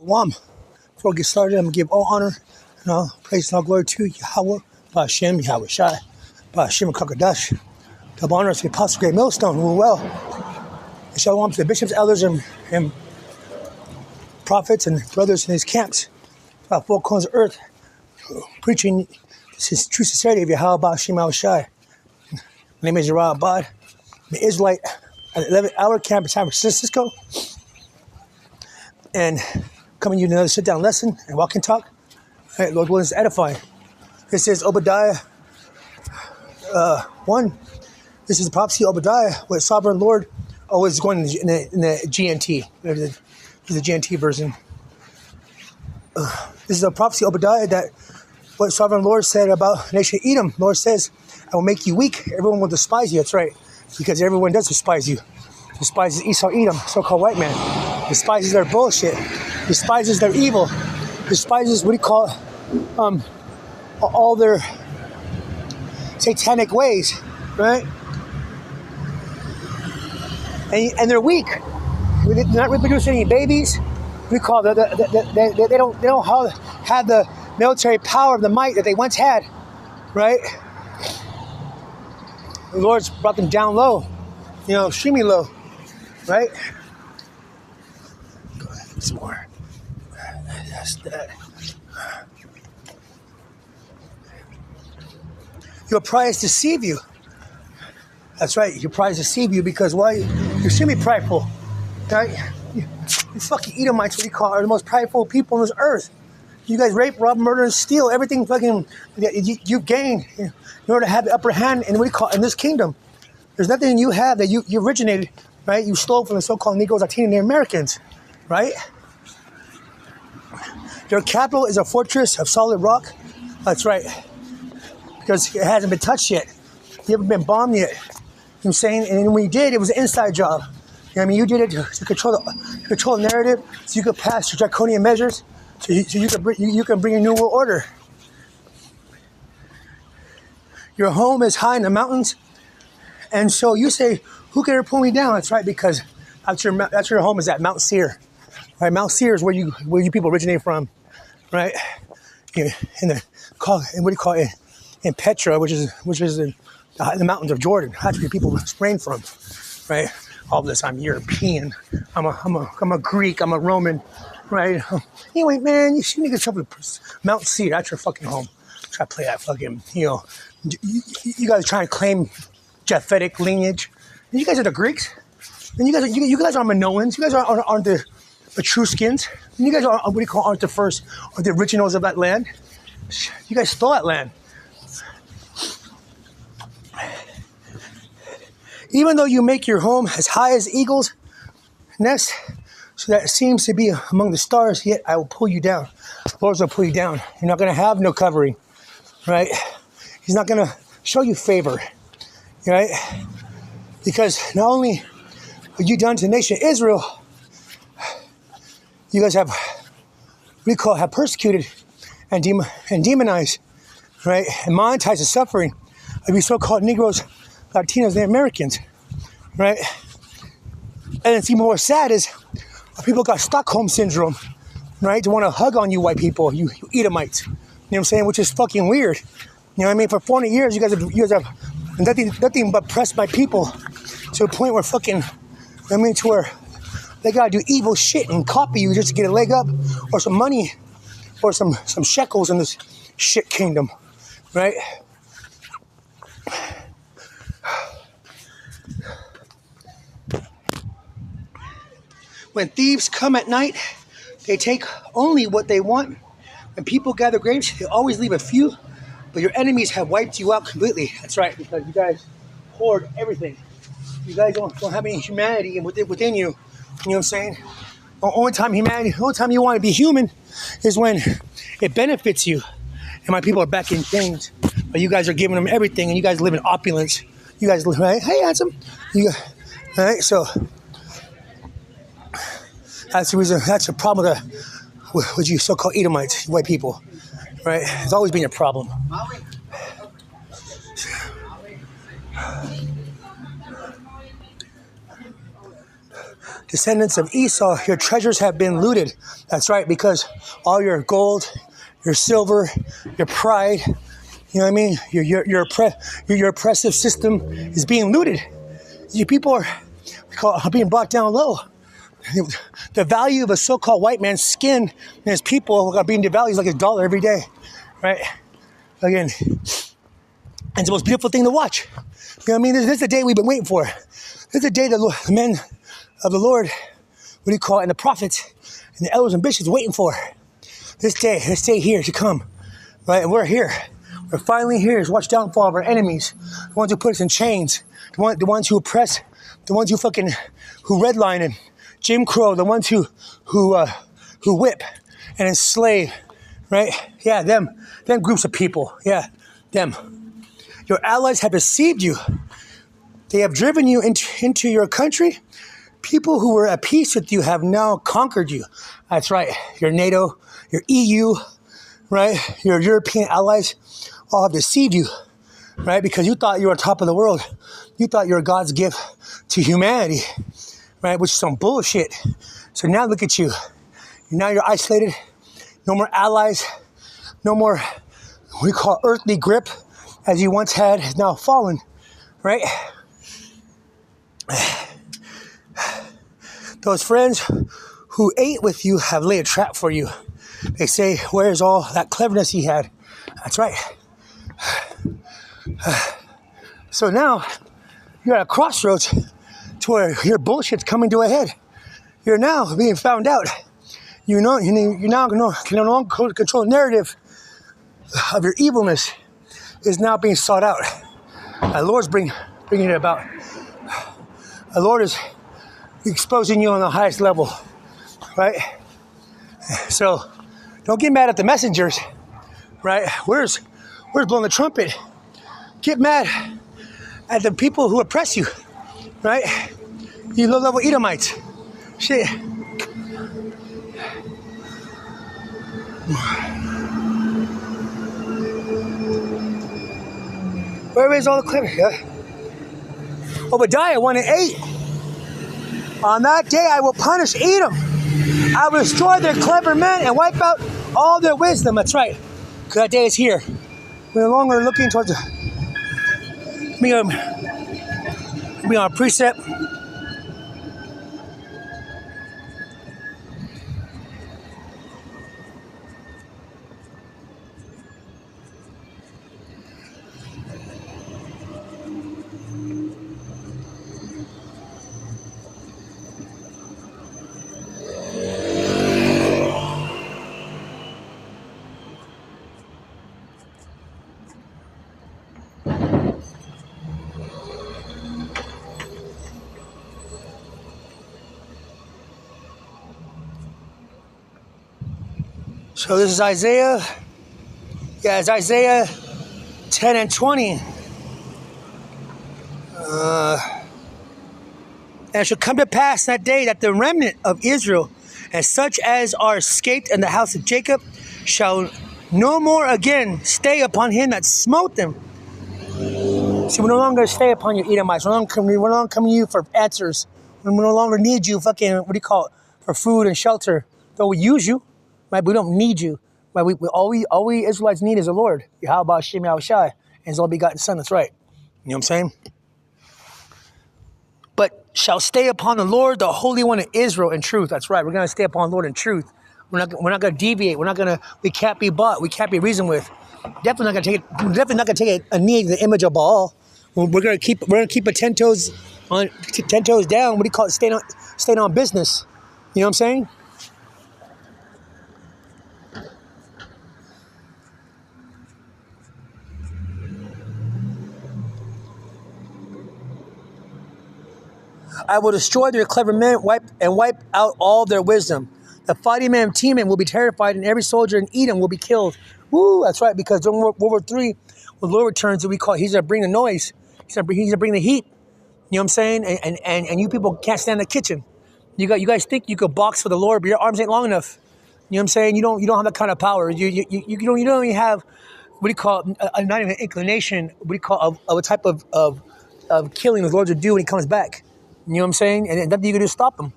Wam. Before we get started, I'm going to give all honor and all praise and all glory to Yahweh, Ba'Shem, Yahweh Shai, Ba'Shem Kakadash. Double honor to the Apostle Great Millstone, who are well. And shalom to the bishops, elders, and prophets and brothers in his camps throughout four corners of earth, preaching this true sincerity of Yahweh, Ba'Shem, Yahweh Shai. My name is Yerah Abad. I'm an Israelite at the 11th hour camp in San Francisco. And coming to you another sit-down lesson and walk and talk. All right, Lord willing, is edifying. This is Obadiah 1. This is the prophecy of Obadiah, where Sovereign Lord always going in the GNT. There's the GNT version. This is a prophecy of Obadiah that what Sovereign Lord said about the nation of Edom. Lord says, I will make you weak. Everyone will despise you. That's right. Because everyone does despise you. Despises Esau, Edom, so-called white man. Despises their bullshit. Despises their evil. Despises, what do you call it? All their satanic ways, right? And they're weak. They're not reproducing any babies. We call they don't have the military power of the might that they once had, right? The Lord's brought them down low, extremely low, right? Go ahead, some more. That's that. Your pride deceive you. That's right. Your pride deceive you because why? You're extremely prideful, right? You fucking Edomites, what you call, are the most prideful people on this earth. You guys rape, rob, murder, and steal everything fucking you gain in order to have the upper hand in in this kingdom. There's nothing you have that you originated, right? You stole from the so-called Negroes, Latinos, and Americans, right? Your capital is a fortress of solid rock. That's right. Because it hasn't been touched yet. You haven't been bombed yet. You know what I'm saying? And when you did, it was an inside job. You know what I mean? You did it to control the narrative so you could pass your draconian measures so you can bring a new world order. Your home is high in the mountains. And so you say, who can ever pull me down? That's right, because that's your home is at Mount Seir. Right? Mount Seir is where you people originate from. Right? In Petra, which is in the mountains of Jordan. That's where people sprang from, right? All this, I'm European. I'm a Greek. I'm a Roman, right? Anyway, man, you shouldn't get yourself to Mount Seir. That's your fucking home. Try to play that fucking, you guys are trying to claim Japhetic lineage. And you guys are the Greeks. And you guys are Minoans. You guys aren't the Etruscans. And you guys aren't the first or the originals of that land. You guys stole that land. Even though you make your home as high as eagle's nest, so that it seems to be among the stars, yet I will pull you down. The Lord's going to pull you down. You're not going to have no covering, right? He's not going to show you favor, right? Because not only what you done to the nation of Israel, you guys have persecuted and demonized, right? And monetized the suffering of these so-called Negroes, Latinos, and Americans, right? And it's even more sad is people got Stockholm syndrome, right? To want to hug on you white people, you Edomites. You know what I'm saying? Which is fucking weird. You know what I mean? For 400 years, you guys have nothing but pressed by people to a point where to where they gotta do evil shit and copy you just to get a leg up or some money or some shekels in this shit kingdom, right? When thieves come at night, they take only what they want. When people gather grapes, they always leave a few, but your enemies have wiped you out completely. That's right, because you guys hoard everything. You guys don't have any humanity within you. You know what I'm saying? The only time you want to be human is when it benefits you. And my people are back in chains, but you guys are giving them everything, and you guys live in opulence. You guys live, right? Hey, handsome. All right, so that's the reason. That's the problem with you so-called Edomites, white people, right? It's always been a problem. descendants of Esau, your treasures have been looted. That's right, because all your gold, your silver, your pride, you know what I mean? Your oppressive system is being looted. You people are being brought down low. The value of a so-called white man's skin and his people are being devalued like $1 every day, right? Again, and it's the most beautiful thing to watch. You know what I mean? This is the day we've been waiting for. This is the day the men of the Lord, what do you call it, and the prophets and the elders and bishops waiting for. This day here to come, right? And we're here. We're finally here to watch the downfall of our enemies, the ones who put us in chains, the ones who oppress, the ones who redline and Jim Crow, the ones who whip and enslave, right? Yeah, them groups of people. Yeah, them. Your allies have deceived you. They have driven you into your country. People who were at peace with you have now conquered you. That's right. Your NATO, your EU, right? Your European allies all have deceived you, right? Because you thought you were on top of the world. You thought you were God's gift to humanity, right? Which is some bullshit. So now look at you. Now you're isolated. No more allies. No more what we call earthly grip as you once had has now fallen, right? Those friends who ate with you have laid a trap for you. They say, where's all that cleverness he had? That's right. So now you're at a crossroads to where your bullshit's coming to a head. You're now being found out. You now can no longer control the narrative of your evilness is now being sought out. The Lord's bringing it about. The Lord is exposing you on the highest level, right? So don't get mad at the messengers, right? Where's blowing the trumpet? Get mad at the people who oppress you, right? You low-level Edomites. Shit. Where is all the clever? Yeah. Obadiah 1:8. On that day I will punish Edom. I will destroy their clever men and wipe out all their wisdom. That's right. Because that day is here. We're no longer looking towards be on precept. So this is Isaiah. Yeah, it's Isaiah 10:20. And it shall come to pass that day that the remnant of Israel and such as are escaped in the house of Jacob shall no more again stay upon him that smote them. See, we no longer stay upon you, Edomites. We're no longer coming to you for answers. We no longer need you for food and shelter. Though we use you, right? We don't need you. Right? All we Israelites need is the Lord. Yahweh Hashem Yahushai and his only begotten Son. That's right. You know what I'm saying? But shall stay upon the Lord, the Holy One of Israel, in truth. That's right. We're going to stay upon the Lord in truth. We're not going to deviate. We can't be bought. We can't be reasoned with. Definitely not going to take a knee to the image of Baal. We're going to keep it 10 toes down. What do you call it? Staying on business. You know what I'm saying? I will destroy their clever men, wipe out all their wisdom. The fighting man of Teman will be terrified, and every soldier in Edom will be killed. Woo, that's right, because during World War III, when the Lord returns, he's going to bring the noise. He's going to bring the heat. You know what I'm saying? And you people can't stand in the kitchen. You guys think you could box for the Lord, but your arms ain't long enough. You know what I'm saying? You don't have that kind of power. You don't even have what do you call it? Not even an inclination. What do you call of a type of killing the Lord will do when he comes back. You know what I'm saying? And nothing you can do to stop him.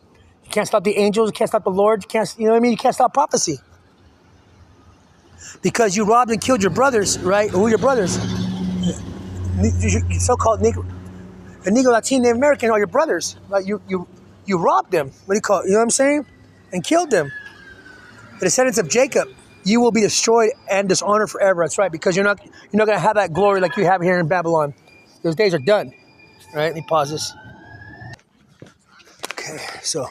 can't stop the angels. You can't stop the Lord. You can't, you know what I mean? You can't stop prophecy. Because you robbed and killed your brothers, right? Who are your brothers? So-called Negro Latino Native American are your brothers. Like you robbed them. What do you call it? You know what I'm saying? And killed them. The descendants of Jacob, you will be destroyed and dishonored forever. That's right, because you're not going to have that glory like you have here in Babylon. Those days are done. All right, let me pause this. Okay, so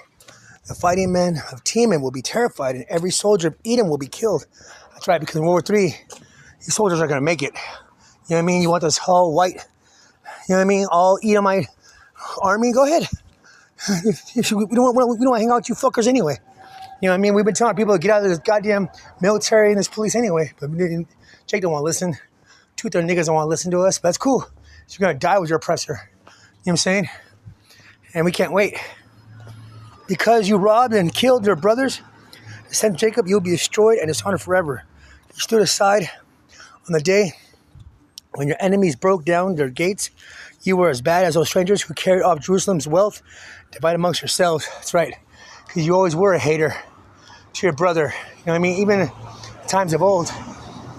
the fighting men of Teman will be terrified, and every soldier of Edom will be killed. That's right, because in World War III, these soldiers are going to make it. You know what I mean? You want this whole white, you know what I mean, all Edomite army? Go ahead. We don't want to hang out with you fuckers anyway. You know what I mean? We've been telling people to get out of this goddamn military and this police anyway. But Jake don't want to listen. Two of their niggas don't want to listen to us. But that's cool. You're going to die with your oppressor. You know what I'm saying? And we can't wait. Because you robbed and killed your brothers, descendant of Jacob, you'll be destroyed and dishonored forever. You stood aside on the day when your enemies broke down their gates. You were as bad as those strangers who carried off Jerusalem's wealth, divided amongst yourselves. That's right. Because you always were a hater to your brother. You know what I mean? Even in times of old,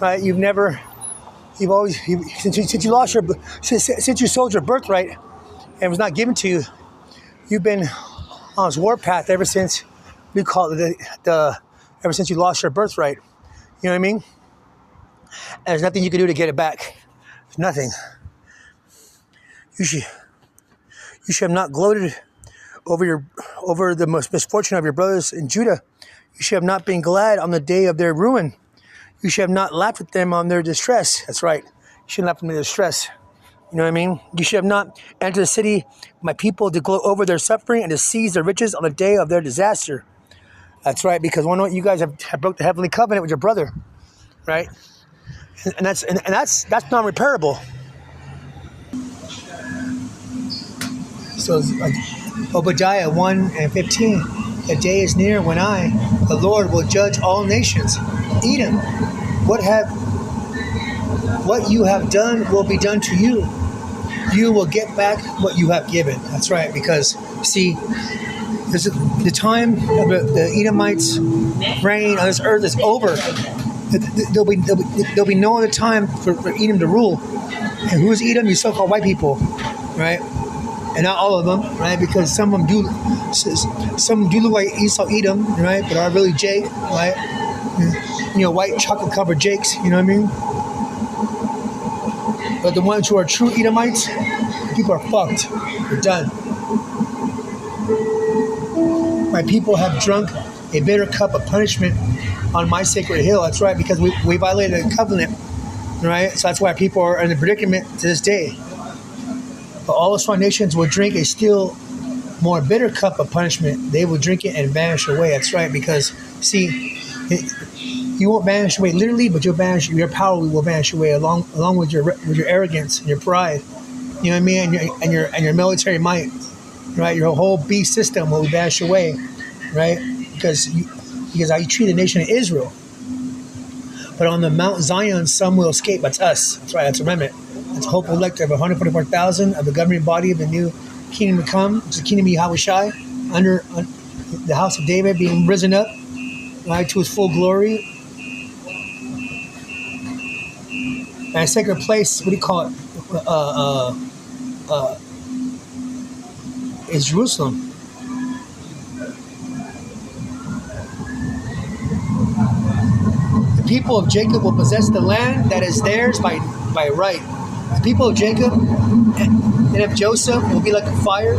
right? Since you sold your birthright and it was not given to you, you've been on this warpath ever since we call it ever since you lost your birthright. You know what I mean? And there's nothing you can do to get it back. There's nothing. You should have not gloated over the misfortune of your brothers in Judah. You should have not been glad on the day of their ruin. You should have not laughed at them on their distress. That's right. You shouldn't laugh at them in their distress. You know what I mean? You should have not entered the city, my people, to gloat over their suffering and to seize their riches on the day of their disaster. That's right, because one of you guys have broke the heavenly covenant with your brother, right? And that's non-repairable. So like Obadiah 1:15, the day is near when I, the Lord, will judge all nations. Edom, what you have done will be done to you. You will get back what you have given. That's right, because see, the time of the Edomites' reign on this earth is over. There'll be no other time for Edom to rule. And who is Edom? You so-called white people, right? And not all of them, right? Because some of them do look like Esau Edom, right? But are really Jake, right? You know, white chocolate-covered Jakes, you know what I mean? But the ones who are true Edomites, people are fucked. They're done. My people have drunk a bitter cup of punishment on my sacred hill. That's right, because we violated a covenant, right? So that's why people are in the predicament to this day. But all the strong nations will drink a still more bitter cup of punishment. They will drink it and vanish away. That's right, because see, you won't vanish away literally, but your power will vanish away along with your arrogance and your pride. You know what I mean? And your military might, right? Your whole beast system will vanish away, right? Because how you treat the nation of Israel. But on the Mount Zion, some will escape. That's us. That's right. That's a remnant. That's a hopeful elect of 144,000 of the governing body of the new kingdom to come, which is the kingdom of Yahushai, under the house of David being risen up, right, to his full glory. And a sacred place, what do you call it? Is Jerusalem. The people of Jacob will possess the land that is theirs by right. The people of Jacob and of Joseph will be like a fire.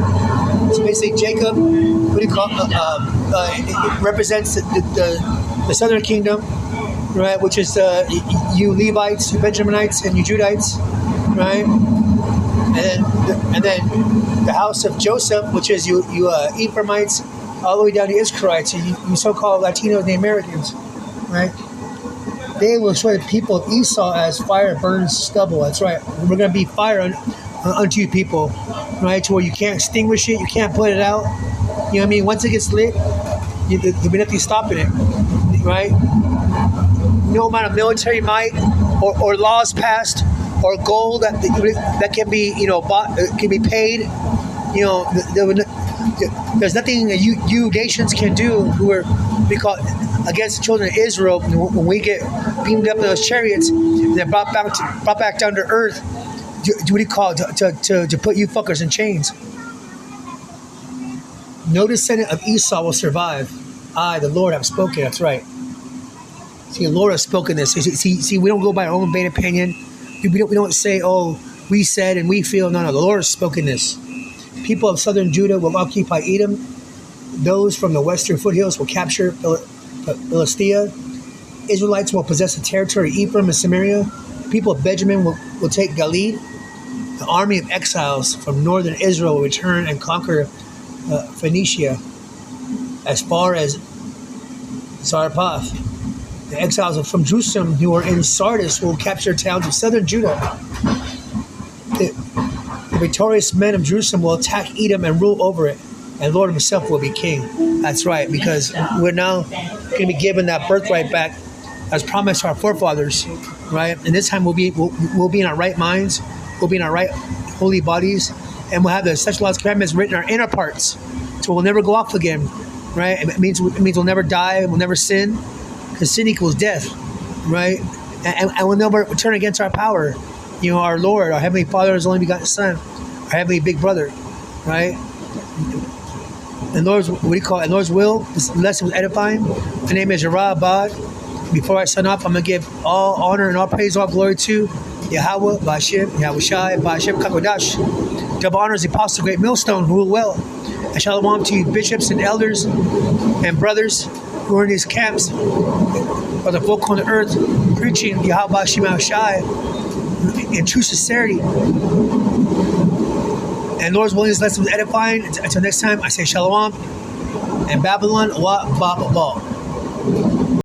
So basically, Jacob, what do you call it represents the southern kingdom, right? Which is you Levites, you Benjaminites, and you Judites, right? And then the house of Joseph, which is you Ephraimites, all the way down to Israelites, and you so-called Latinos and the Americans, right? They will destroy the people of Esau as fire burns stubble. That's right. We're going to be fire unto you people, right? To where you can't extinguish it, you can't put it out. You know what I mean? Once it gets lit, there'll be nothing stopping it, right? No amount of military might or laws passed or gold that can be bought, can be paid. There's nothing that you nations can do who are against the children of Israel when we get beamed up in those chariots and they're brought back down to earth. What do you call it? To put you fuckers in chains. No descendant of Esau will survive. I, the Lord, have spoken. That's right. See, the Lord has spoken this. See, we don't go by our own vain opinion. We don't say, oh, we said and we feel. No, the Lord has spoken this. People of southern Judah will occupy Edom. Those from the western foothills will capture Philistia. Israelites will possess the territory of Ephraim and Samaria. People of Benjamin will take Gilead. The army of exiles from northern Israel will return and conquer Phoenicia as far as Zarephath. The exiles from Jerusalem who are in Sardis will capture towns of southern Judah. The victorious men of Jerusalem will attack Edom and rule over it, and Lord himself will be king. That's right, because we're now going to be given that birthright back as promised to our forefathers, right? And this time we'll be in our right minds, we'll be in our right holy bodies, and we'll have the sexual laws commandments written in our inner parts, so we'll never go off again, right? It means we'll never die, we'll never sin, because sin equals death, right? And we'll never turn against our power. You know, our Lord, our Heavenly Father, His only begotten Son, our Heavenly Big Brother, right? And Lord's, what do you call it? And Lord's will, this lesson was edifying. My name is Yerah Abad. Before I sign off, I'm going to give all honor and all praise, all glory to Yahweh, Ba'ashem, Yahushai, Ba'ashem, Kakodash. Double honors the Apostle, Great Millstone, who rule well. And shalom to you, bishops and elders and brothers who are in these camps, or the folk on the earth, preaching Yahweh, Ba'ashem, Yahushai in true sincerity. And Lord's willing, this lesson was edifying. Until next time, I say shalom. And Babylon, wa ba ba ba.